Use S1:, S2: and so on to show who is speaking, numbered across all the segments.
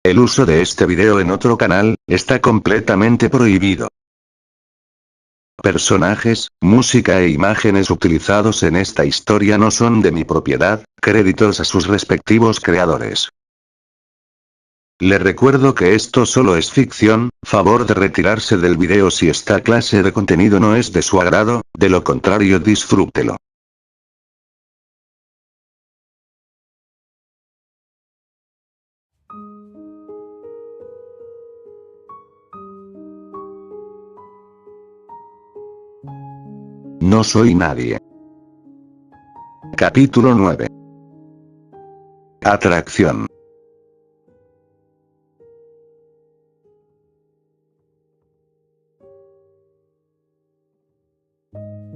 S1: El uso de este video en otro canal, está completamente prohibido. Personajes, música e imágenes utilizados en esta historia no son de mi propiedad, créditos a sus respectivos creadores. Le recuerdo que esto solo es ficción, favor de retirarse del video si esta clase de contenido no es de su agrado, de lo contrario disfrútelo. No soy nadie. Capítulo 9. Atracción.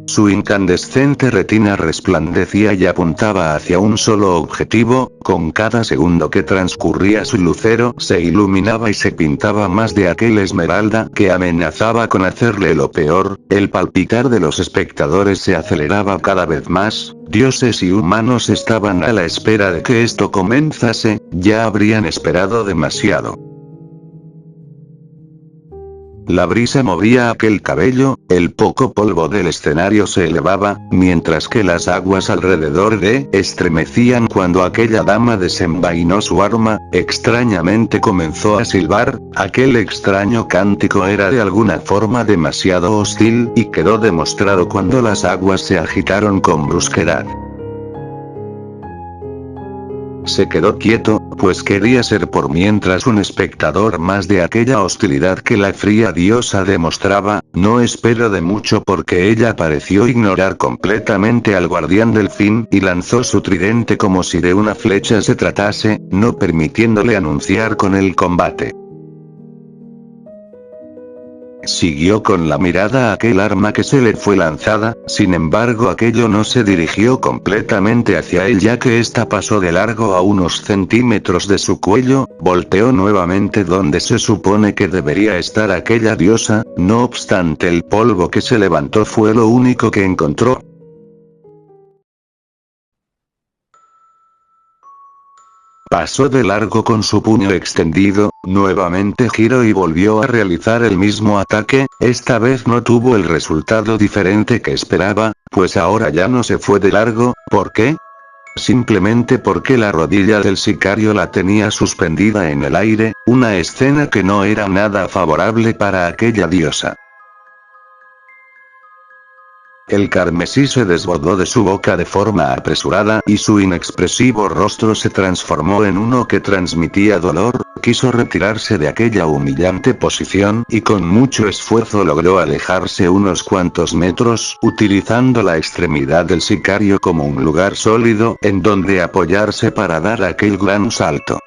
S1: Su incandescente retina resplandecía y apuntaba hacia un solo objetivo, con cada segundo que transcurría su lucero se iluminaba y se pintaba más de aquel esmeralda que amenazaba con hacerle lo peor. El palpitar de los espectadores se aceleraba cada vez más, dioses y humanos estaban a la espera de que esto comenzase, ya habrían esperado demasiado. La brisa movía aquel cabello, el poco polvo del escenario se elevaba, mientras que las aguas alrededor de estremecían cuando aquella dama desenvainó su arma, extrañamente comenzó a silbar, aquel extraño cántico era de alguna forma demasiado hostil, y quedó demostrado cuando las aguas se agitaron con brusquedad. Se quedó quieto, pues quería ser por mientras un espectador más de aquella hostilidad que la fría diosa demostraba. No espero de mucho porque ella pareció ignorar completamente al guardián del fin y lanzó su tridente como si de una flecha se tratase, no permitiéndole anunciar con el combate. Siguió con la mirada aquel arma que se le fue lanzada, sin embargo aquello no se dirigió completamente hacia él ya que ésta pasó de largo a unos centímetros de su cuello, volteó nuevamente donde se supone que debería estar aquella diosa, no obstante el polvo que se levantó fue lo único que encontró. Pasó de largo con su puño extendido, nuevamente giró y volvió a realizar el mismo ataque, esta vez no tuvo el resultado diferente que esperaba, pues ahora ya no se fue de largo. ¿Por qué? Simplemente porque la rodilla del sicario la tenía suspendida en el aire, una escena que no era nada favorable para aquella diosa. El carmesí se desbordó de su boca de forma apresurada y su inexpresivo rostro se transformó en uno que transmitía dolor, quiso retirarse de aquella humillante posición y con mucho esfuerzo logró alejarse unos cuantos metros, utilizando la extremidad del sicario como un lugar sólido en donde apoyarse para dar aquel gran salto.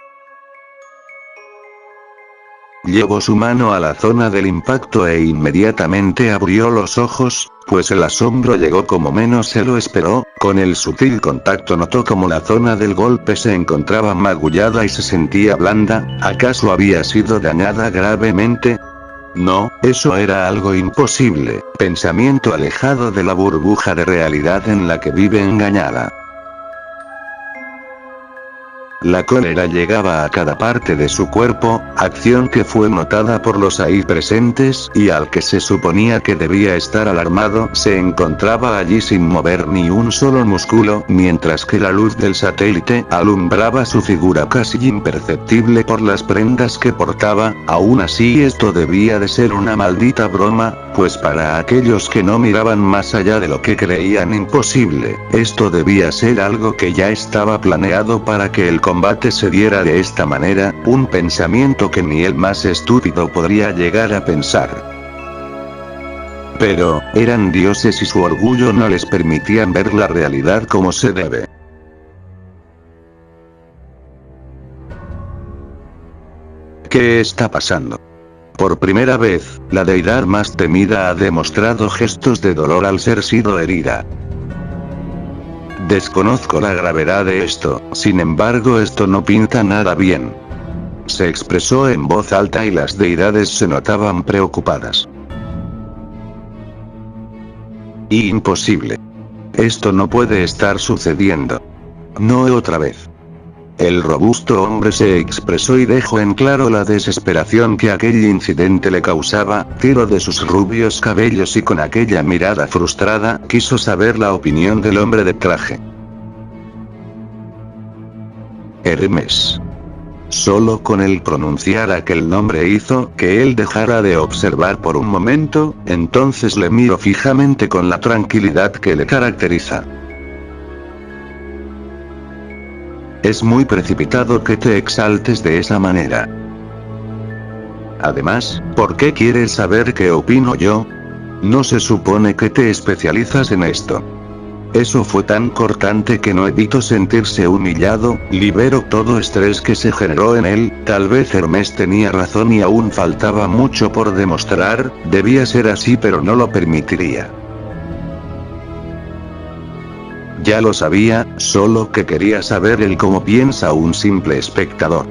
S1: Llevó su mano a la zona del impacto e inmediatamente abrió los ojos, pues el asombro llegó como menos se lo esperó. Con el sutil contacto notó como la zona del golpe se encontraba magullada y se sentía blanda. ¿Acaso había sido dañada gravemente? No, eso era algo imposible, pensamiento alejado de la burbuja de realidad en la que vive engañada. La cólera llegaba a cada parte de su cuerpo, acción que fue notada por los ahí presentes y al que se suponía que debía estar alarmado se encontraba allí sin mover ni un solo músculo, mientras que la luz del satélite alumbraba su figura casi imperceptible por las prendas que portaba. Aún así esto debía de ser una maldita broma, pues para aquellos que no miraban más allá de lo que creían imposible, esto debía ser algo que ya estaba planeado para que el combate se diera de esta manera, un pensamiento que ni el más estúpido podría llegar a pensar. Pero, eran dioses y su orgullo no les permitían ver la realidad como se debe. ¿Qué está pasando? Por primera vez, la deidad más temida ha demostrado gestos de dolor al ser sido herida. Desconozco la gravedad de esto, sin embargo esto no pinta nada bien. Se expresó en voz alta y las deidades se notaban preocupadas. Imposible. Esto no puede estar sucediendo. No otra vez. El robusto hombre se expresó y dejó en claro la desesperación que aquel incidente le causaba, tiró de sus rubios cabellos y con aquella mirada frustrada, quiso saber la opinión del hombre de traje. Hermes. Solo con el pronunciar aquel nombre hizo que él dejara de observar por un momento, entonces le miró fijamente con la tranquilidad que le caracteriza. Es muy precipitado que te exaltes de esa manera. Además, ¿por qué quieres saber qué opino yo? ¿No se supone que te especializas en esto? Eso fue tan cortante que no evitó sentirse humillado, liberó todo estrés que se generó en él, tal vez Hermes tenía razón y aún faltaba mucho por demostrar, debía ser así pero no lo permitiría. Ya lo sabía, solo que quería saber el cómo piensa un simple espectador.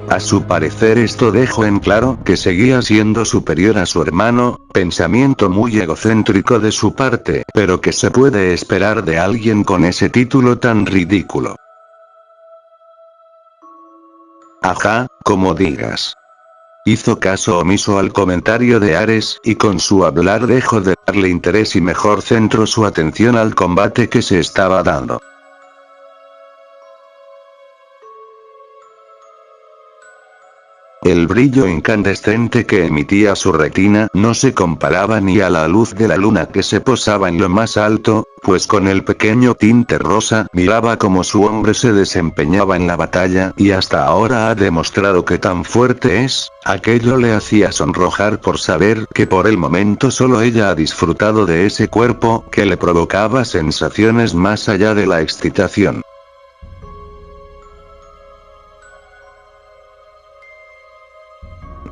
S1: A su parecer esto dejó en claro que seguía siendo superior a su hermano, pensamiento muy egocéntrico de su parte, pero que se puede esperar de alguien con ese título tan ridículo. Ajá, como digas. Hizo caso omiso al comentario de Ares y con su hablar dejó de darle interés y mejor centró su atención al combate que se estaba dando. El brillo incandescente que emitía su retina no se comparaba ni a la luz de la luna que se posaba en lo más alto, pues con el pequeño tinte rosa miraba cómo su hombre se desempeñaba en la batalla y hasta ahora ha demostrado que tan fuerte es, aquello le hacía sonrojar por saber que por el momento solo ella ha disfrutado de ese cuerpo que le provocaba sensaciones más allá de la excitación.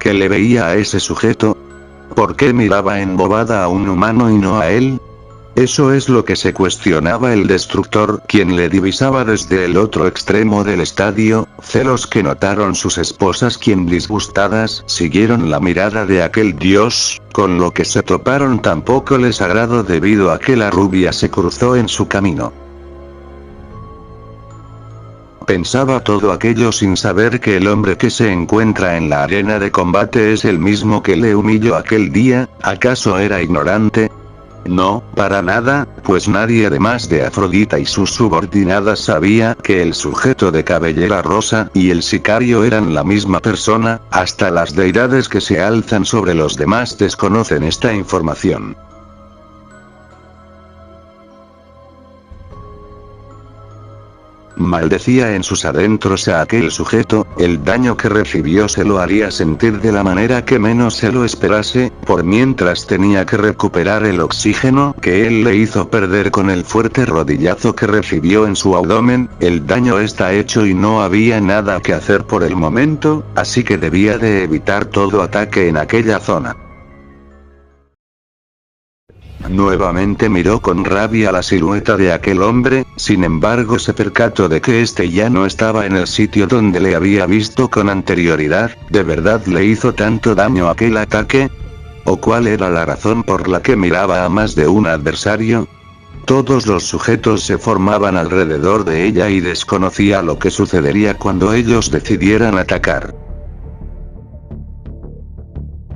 S1: ¿Qué le veía a ese sujeto? ¿Por qué miraba embobada a un humano y no a él? Eso es lo que se cuestionaba el destructor, quien le divisaba desde el otro extremo del estadio, celos que notaron sus esposas quien disgustadas siguieron la mirada de aquel dios, con lo que se toparon tampoco les agradó debido a que la rubia se cruzó en su camino. Pensaba todo aquello sin saber que el hombre que se encuentra en la arena de combate es el mismo que le humilló aquel día, ¿acaso era ignorante? No, para nada, pues nadie además de Afrodita y sus subordinadas sabía que el sujeto de cabellera rosa y el sicario eran la misma persona, hasta las deidades que se alzan sobre los demás desconocen esta información. Maldecía en sus adentros a aquel sujeto, el daño que recibió se lo haría sentir de la manera que menos se lo esperase, por mientras tenía que recuperar el oxígeno que él le hizo perder con el fuerte rodillazo que recibió en su abdomen, el daño está hecho y no había nada que hacer por el momento, así que debía de evitar todo ataque en aquella zona. Nuevamente miró con rabia la silueta de aquel hombre, sin embargo se percató de que este ya no estaba en el sitio donde le había visto con anterioridad. ¿De verdad le hizo tanto daño aquel ataque? ¿O cuál era la razón por la que miraba a más de un adversario? Todos los sujetos se formaban alrededor de ella y desconocía lo que sucedería cuando ellos decidieran atacar.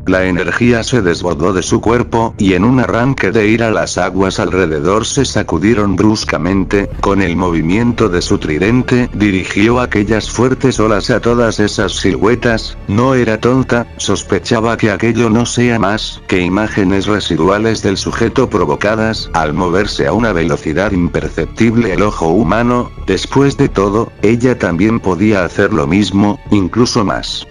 S1: La energía se desbordó de su cuerpo, y en un arranque de ira las aguas alrededor se sacudieron bruscamente, con el movimiento de su tridente dirigió aquellas fuertes olas a todas esas siluetas. No era tonta, sospechaba que aquello no sea más que imágenes residuales del sujeto provocadas al moverse a una velocidad imperceptible el ojo humano. Después de todo, ella también podía hacer lo mismo, incluso más.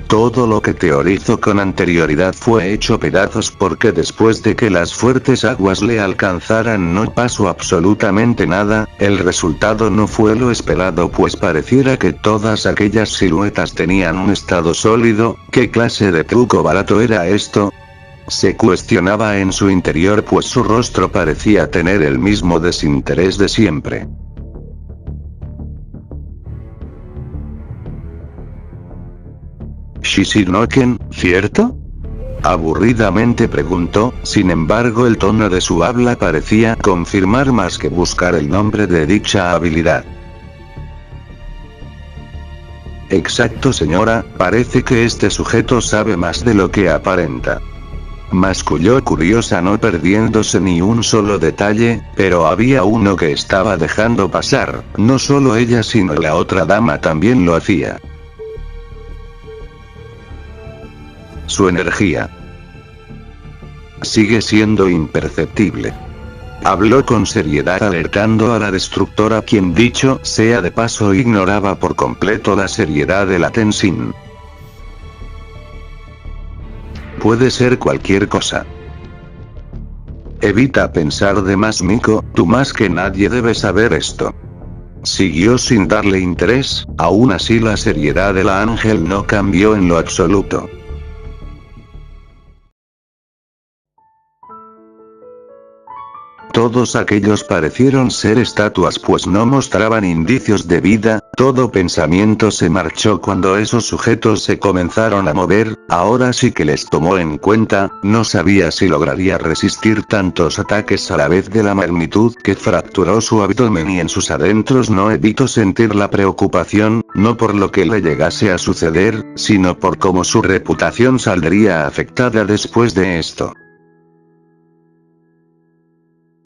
S1: Todo lo que teorizó con anterioridad fue hecho pedazos porque después de que las fuertes aguas le alcanzaran no pasó absolutamente nada, el resultado no fue lo esperado pues pareciera que todas aquellas siluetas tenían un estado sólido. ¿Qué clase de truco barato era esto? Se cuestionaba en su interior pues su rostro parecía tener el mismo desinterés de siempre. Shishinoken, ¿cierto? Aburridamente preguntó, sin embargo el tono de su habla parecía confirmar más que buscar el nombre de dicha habilidad. Exacto señora, parece que este sujeto sabe más de lo que aparenta. Masculló curiosa no perdiéndose ni un solo detalle, pero había uno que estaba dejando pasar, no solo ella sino la otra dama también lo hacía. Su energía sigue siendo imperceptible. Habló con seriedad alertando a la destructora, quien dicho sea de paso ignoraba por completo la seriedad de la Tenshin. Puede ser cualquier cosa. Evita pensar de más, Miko, tú más que nadie debes saber esto. Siguió sin darle interés, aún así la seriedad de la ángel no cambió en lo absoluto. Todos aquellos parecieron ser estatuas pues no mostraban indicios de vida, todo pensamiento se marchó cuando esos sujetos se comenzaron a mover, ahora sí que les tomó en cuenta, no sabía si lograría resistir tantos ataques a la vez de la magnitud que fracturó su abdomen y en sus adentros no evitó sentir la preocupación, no por lo que le llegase a suceder, sino por cómo su reputación saldría afectada después de esto.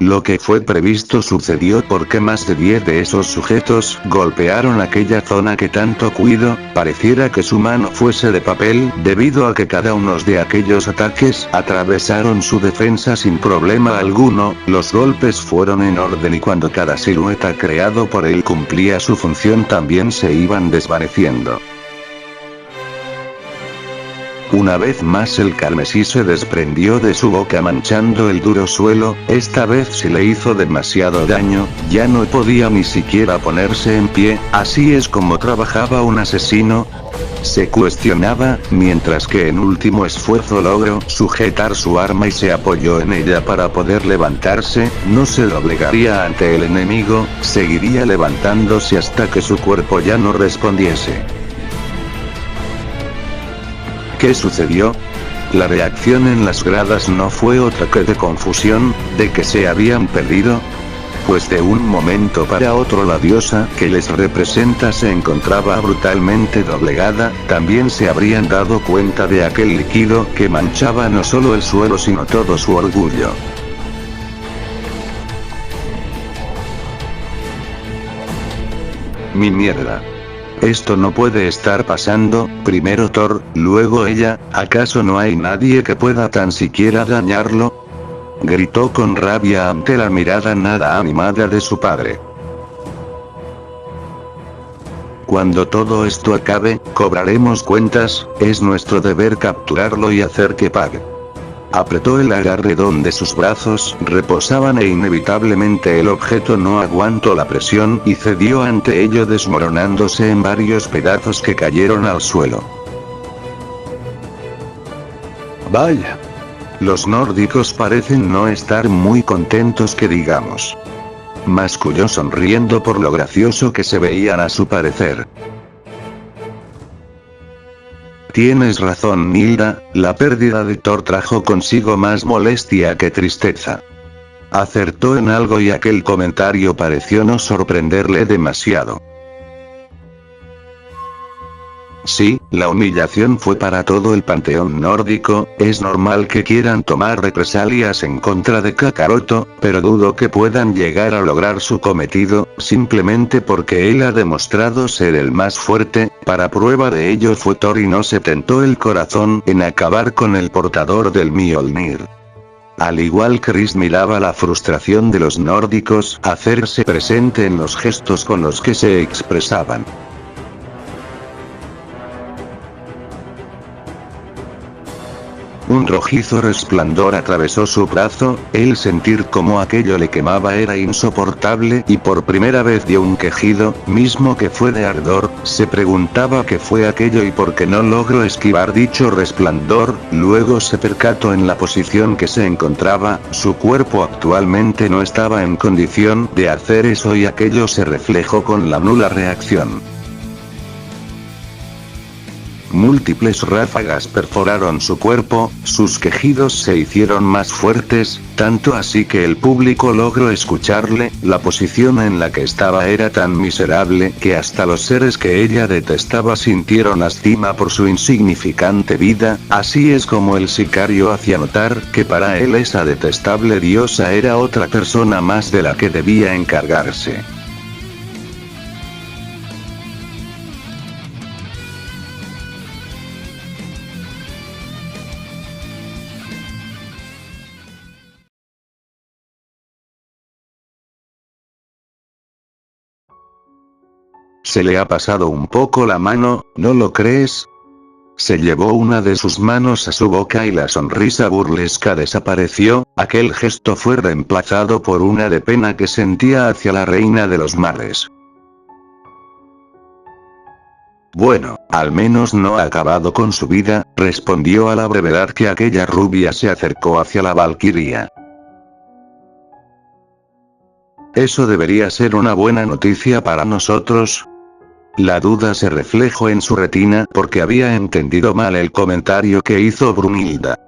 S1: Lo que fue previsto sucedió porque más de 10 de esos sujetos golpearon aquella zona que tanto cuidó, pareciera que su mano fuese de papel, debido a que cada uno de aquellos ataques atravesaron su defensa sin problema alguno, los golpes fueron en orden y cuando cada silueta creado por él cumplía su función también se iban desvaneciendo. Una vez más el carmesí se desprendió de su boca manchando el duro suelo, esta vez se le hizo demasiado daño, ya no podía ni siquiera ponerse en pie, así es como trabajaba un asesino. Se cuestionaba, mientras que en último esfuerzo logró sujetar su arma y se apoyó en ella para poder levantarse, no se doblegaría ante el enemigo, seguiría levantándose hasta que su cuerpo ya no respondiese. ¿Qué sucedió? La reacción en las gradas no fue otra que de confusión, de que se habían perdido. Pues de un momento para otro la diosa que les representa se encontraba brutalmente doblegada, también se habrían dado cuenta de aquel líquido que manchaba no solo el suelo sino todo su orgullo. Mi mierda. Esto no puede estar pasando, primero Thor, luego ella, ¿acaso no hay nadie que pueda tan siquiera dañarlo? Gritó con rabia ante la mirada nada animada de su padre. Cuando todo esto acabe, cobraremos cuentas, es nuestro deber capturarlo y hacer que pague. Apretó el agarre donde sus brazos reposaban e inevitablemente el objeto no aguantó la presión y cedió ante ello desmoronándose en varios pedazos que cayeron al suelo. Vaya. Los nórdicos parecen no estar muy contentos que digamos. Masculló sonriendo por lo gracioso que se veían a su parecer. Tienes razón, Nilda, la pérdida de Thor trajo consigo más molestia que tristeza. Acertó en algo y aquel comentario pareció no sorprenderle demasiado. Sí, la humillación fue para todo el panteón nórdico, es normal que quieran tomar represalias en contra de Kakaroto, pero dudo que puedan llegar a lograr su cometido, simplemente porque él ha demostrado ser el más fuerte, para prueba de ello fue Thor y no se tentó el corazón en acabar con el portador del Mjolnir. Al igual que Rhys miraba la frustración de los nórdicos hacerse presente en los gestos con los que se expresaban. Un rojizo resplandor atravesó su brazo, el sentir como aquello le quemaba era insoportable y por primera vez dio un quejido, mismo que fue de ardor, se preguntaba qué fue aquello y por qué no logró esquivar dicho resplandor, luego se percató en la posición que se encontraba, su cuerpo actualmente no estaba en condición de hacer eso y aquello se reflejó con la nula reacción. Múltiples ráfagas perforaron su cuerpo, sus quejidos se hicieron más fuertes, tanto así que el público logró escucharle. La posición en la que estaba era tan miserable que hasta los seres que ella detestaba sintieron lástima por su insignificante vida. Así es como el sicario hacía notar que para él esa detestable diosa era otra persona más de la que debía encargarse. Se le ha pasado un poco la mano, ¿no lo crees? Se llevó una de sus manos a su boca y la sonrisa burlesca desapareció. Aquel gesto fue reemplazado por una de pena que sentía hacia la reina de los mares. Bueno, al menos no ha acabado con su vida, respondió a la brevedad que aquella rubia se acercó hacia la valquiria. Eso debería ser una buena noticia para nosotros. La duda se reflejó en su retina porque había entendido mal el comentario que hizo Brunilda.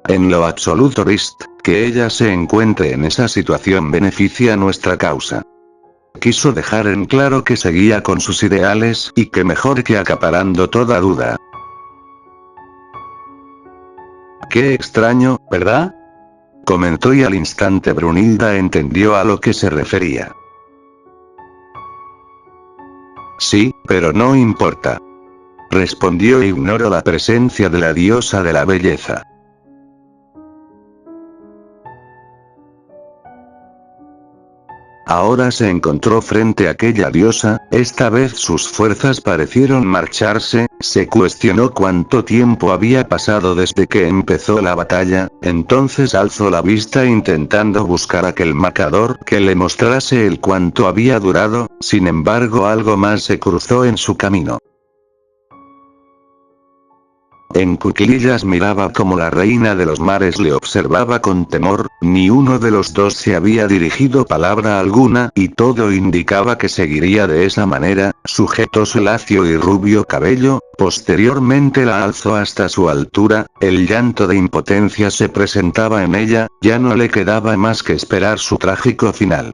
S1: En lo absoluto Rist, que ella se encuentre en esa situación beneficia nuestra causa. Quiso dejar en claro que seguía con sus ideales y que mejor que acaparando toda duda. Qué extraño, ¿verdad? Comentó y al instante Brunilda entendió a lo que se refería. Sí, pero no importa. Respondió e ignoró la presencia de la diosa de la belleza. Ahora se encontró frente a aquella diosa, esta vez sus fuerzas parecieron marcharse, se cuestionó cuánto tiempo había pasado desde que empezó la batalla, entonces alzó la vista intentando buscar aquel marcador que le mostrase el cuánto había durado, sin embargo algo más se cruzó en su camino. En cuclillas miraba como la reina de los mares le observaba con temor, ni uno de los dos se había dirigido palabra alguna y todo indicaba que seguiría de esa manera. Sujetó su lacio y rubio cabello, posteriormente la alzó hasta su altura, el llanto de impotencia se presentaba en ella, ya no le quedaba más que esperar su trágico final.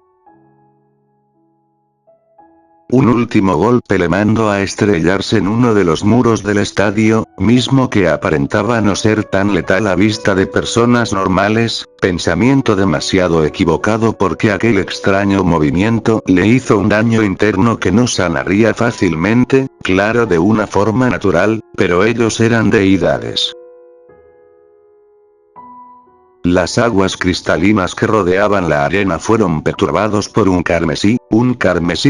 S1: Un último golpe le mandó a estrellarse en uno de los muros del estadio, mismo que aparentaba no ser tan letal a vista de personas normales, pensamiento demasiado equivocado porque aquel extraño movimiento le hizo un daño interno que no sanaría fácilmente, claro de una forma natural, pero ellos eran deidades. Las aguas cristalinas que rodeaban la arena fueron perturbados por un carmesí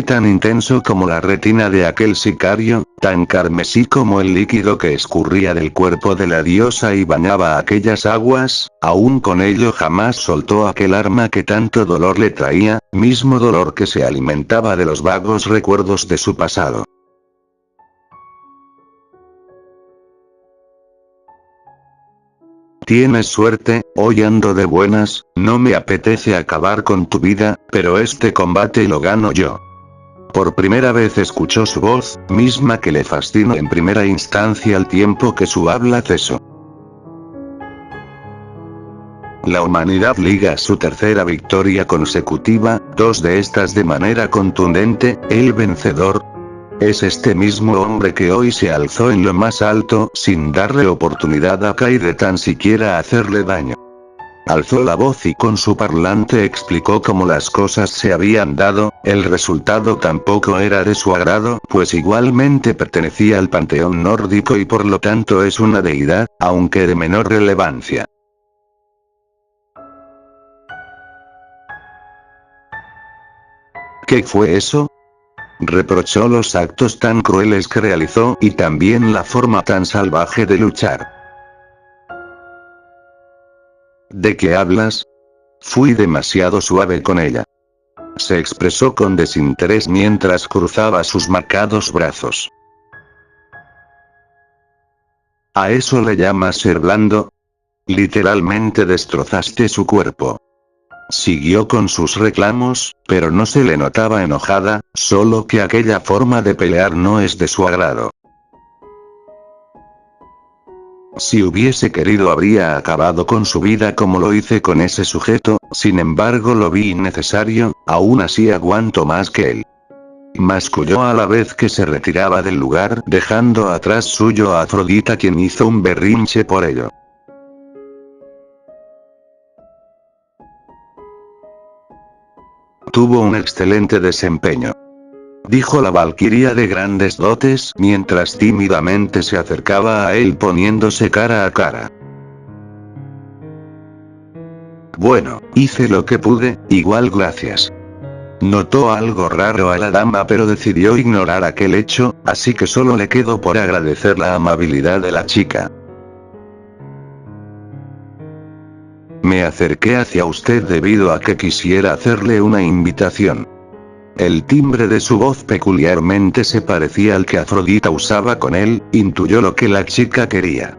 S1: tan intenso como la retina de aquel sicario, tan carmesí como el líquido que escurría del cuerpo de la diosa y bañaba aquellas aguas. Aún con ello jamás soltó aquel arma que tanto dolor le traía, mismo dolor que se alimentaba de los vagos recuerdos de su pasado. Tienes suerte, hoy ando de buenas, no me apetece acabar con tu vida, pero este combate lo gano yo. Por primera vez escuchó su voz, misma que le fascinó en primera instancia al tiempo que su habla cesó. La humanidad liga su tercera victoria consecutiva, dos de estas de manera contundente, el vencedor. Es este mismo hombre que hoy se alzó en lo más alto sin darle oportunidad a Kai de tan siquiera hacerle daño. Alzó la voz y con su parlante explicó cómo las cosas se habían dado. El resultado tampoco era de su agrado, pues igualmente pertenecía al panteón nórdico y por lo tanto es una deidad, aunque de menor relevancia. ¿Qué fue eso? Reprochó los actos tan crueles que realizó y también la forma tan salvaje de luchar. ¿De qué hablas? Fui demasiado suave con ella. Se expresó con desinterés mientras cruzaba sus marcados brazos. ¿A eso le llamas ser blando? Literalmente destrozaste su cuerpo. Siguió con sus reclamos, pero no se le notaba enojada, solo que aquella forma de pelear no es de su agrado. Si hubiese querido habría acabado con su vida como lo hice con ese sujeto, sin embargo lo vi innecesario, aún así aguanto más que él. Masculló a la vez que se retiraba del lugar, dejando atrás suyo a Afrodita, quien hizo un berrinche por ello. Tuvo un excelente desempeño, dijo la valquiria de grandes dotes mientras tímidamente se acercaba a él poniéndose cara a cara. Bueno, hice lo que pude, igual gracias. Notó algo raro a la dama pero decidió ignorar aquel hecho, así que solo le quedó por agradecer la amabilidad de la chica. Me acerqué hacia usted debido a que quisiera hacerle una invitación. El timbre de su voz peculiarmente se parecía al que Afrodita usaba con él, intuyó lo que la chica quería.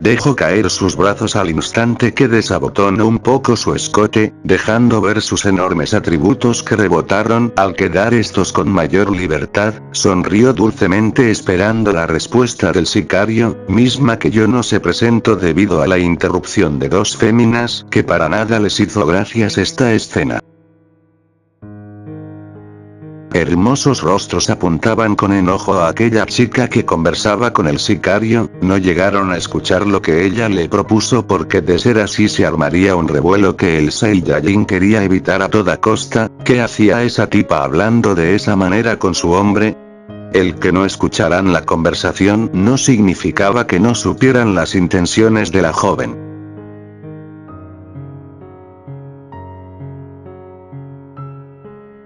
S1: Dejó caer sus brazos al instante que desabotonó un poco su escote, dejando ver sus enormes atributos que rebotaron. Al quedar estos con mayor libertad, sonrió dulcemente esperando la respuesta del sicario, misma que yo no se presentó debido a la interrupción de dos féminas que para nada les hizo gracias esta escena. Hermosos rostros apuntaban con enojo a aquella chica que conversaba con el sicario, no llegaron a escuchar lo que ella le propuso porque de ser así se armaría un revuelo que el Saiyajin quería evitar a toda costa. ¿Qué hacía esa tipa hablando de esa manera con su hombre? El que no escucharan la conversación no significaba que no supieran las intenciones de la joven.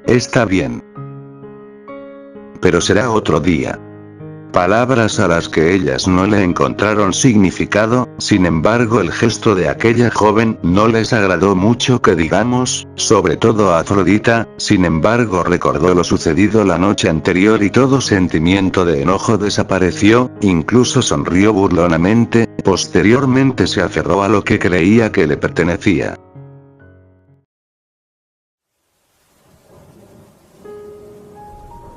S1: Está bien. Pero será otro día. Palabras a las que ellas no le encontraron significado, sin embargo el gesto de aquella joven no les agradó mucho que digamos, sobre todo a Afrodita. Sin embargo recordó lo sucedido la noche anterior y todo sentimiento de enojo desapareció, incluso sonrió burlonamente, posteriormente se aferró a lo que creía que le pertenecía.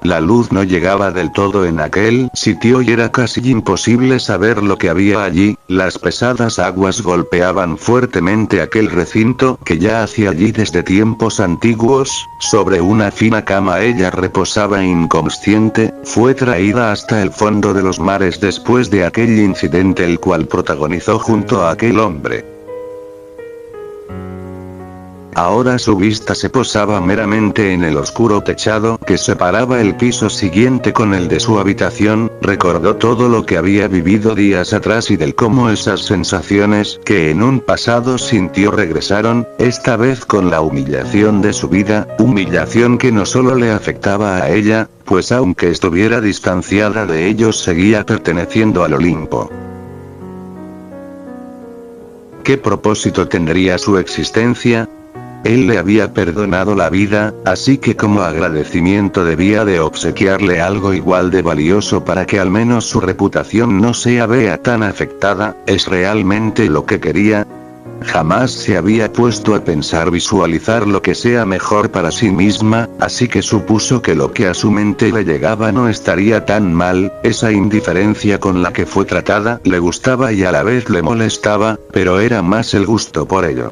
S1: La luz no llegaba del todo en aquel sitio y era casi imposible saber lo que había allí. Las pesadas aguas golpeaban fuertemente aquel recinto que ya hacía allí desde tiempos antiguos. Sobre una fina cama ella reposaba inconsciente, fue traída hasta el fondo de los mares después de aquel incidente el cual protagonizó junto a aquel hombre. Ahora su vista se posaba meramente en el oscuro techado que separaba el piso siguiente con el de su habitación, recordó todo lo que había vivido días atrás y del cómo esas sensaciones que en un pasado sintió regresaron, esta vez con la humillación de su vida, humillación que no solo le afectaba a ella, pues aunque estuviera distanciada de ellos seguía perteneciendo al Olimpo. ¿Qué propósito tendría su existencia? Él le había perdonado la vida, así que como agradecimiento debía de obsequiarle algo igual de valioso para que al menos su reputación no se vea tan afectada. ¿Es realmente lo que quería? Jamás se había puesto a pensar visualizar lo que sea mejor para sí misma, así que supuso que lo que a su mente le llegaba no estaría tan mal. Esa indiferencia con la que fue tratada le gustaba y a la vez le molestaba, pero era más el gusto por ello.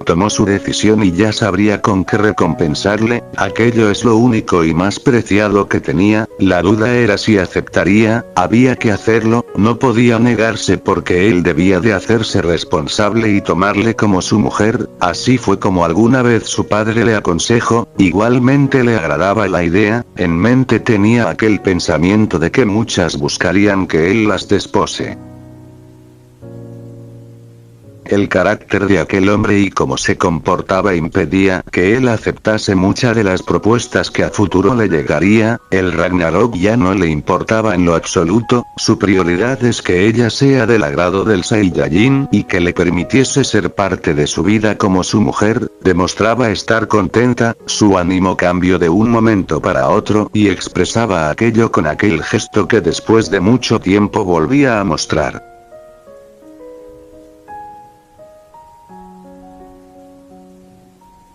S1: Tomó su decisión y ya sabría con qué recompensarle, aquello es lo único y más preciado que tenía. La duda era si aceptaría, había que hacerlo, no podía negarse porque él debía de hacerse responsable y tomarle como su mujer. Así fue como alguna vez su padre le aconsejó, igualmente le agradaba la idea, en mente tenía aquel pensamiento de que muchas buscarían que él las despose. El carácter de aquel hombre y cómo se comportaba impedía que él aceptase muchas de las propuestas que a futuro le llegaría. El Ragnarok ya no le importaba en lo absoluto, su prioridad es que ella sea del agrado del Saiyajin y que le permitiese ser parte de su vida como su mujer. Demostraba estar contenta, su ánimo cambió de un momento para otro y expresaba aquello con aquel gesto que después de mucho tiempo volvía a mostrar.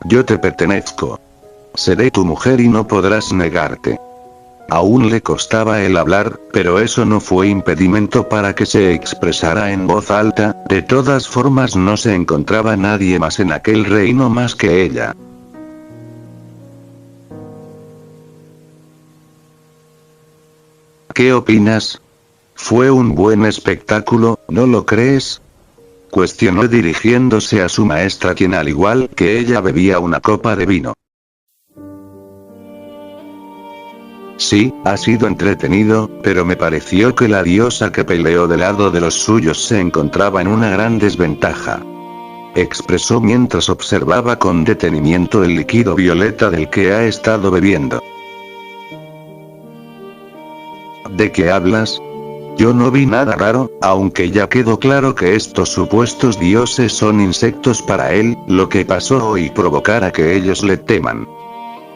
S1: Yo te pertenezco. Seré tu mujer y no podrás negarte. Aún le costaba el hablar, pero eso no fue impedimento para que se expresara en voz alta. De todas formas no se encontraba nadie más en aquel reino más que ella. ¿Qué opinas? Fue un buen espectáculo, ¿no lo crees? Cuestionó dirigiéndose a su maestra, quien al igual que ella bebía una copa de vino. Sí, ha sido entretenido, pero me pareció que la diosa que peleó del lado de los suyos se encontraba en una gran desventaja. Expresó mientras observaba con detenimiento el líquido violeta del que ha estado bebiendo. ¿De qué hablas? Yo no vi nada raro, aunque ya quedó claro que estos supuestos dioses son insectos para él. Lo que pasó hoy provocará que ellos le teman.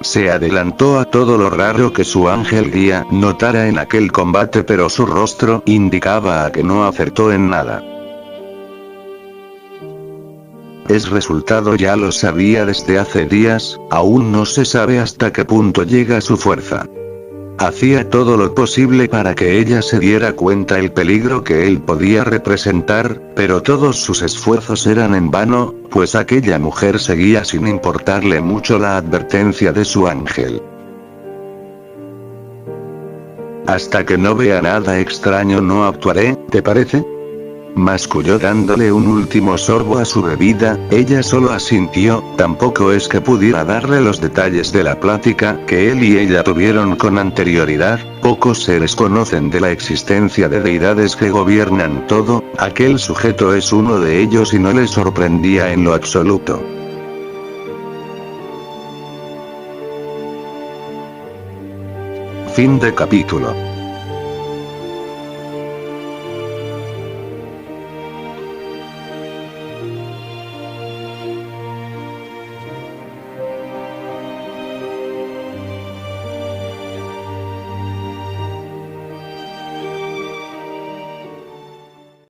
S1: Se adelantó a todo lo raro que su ángel guía notara en aquel combate, pero su rostro indicaba a que no acertó en nada. El resultado ya lo sabía desde hace días, aún no se sabe hasta qué punto llega su fuerza. Hacía todo lo posible para que ella se diera cuenta el peligro que él podía representar, pero todos sus esfuerzos eran en vano, pues aquella mujer seguía sin importarle mucho la advertencia de su ángel. Hasta que no vea nada extraño no actuaré, ¿te parece? Masculló dándole un último sorbo a su bebida. Ella solo asintió. Tampoco es que pudiera darle los detalles de la plática que él y ella tuvieron con anterioridad. Pocos seres conocen de la existencia de deidades que gobiernan todo. Aquel sujeto es uno de ellos y no le sorprendía en lo absoluto. Fin de capítulo.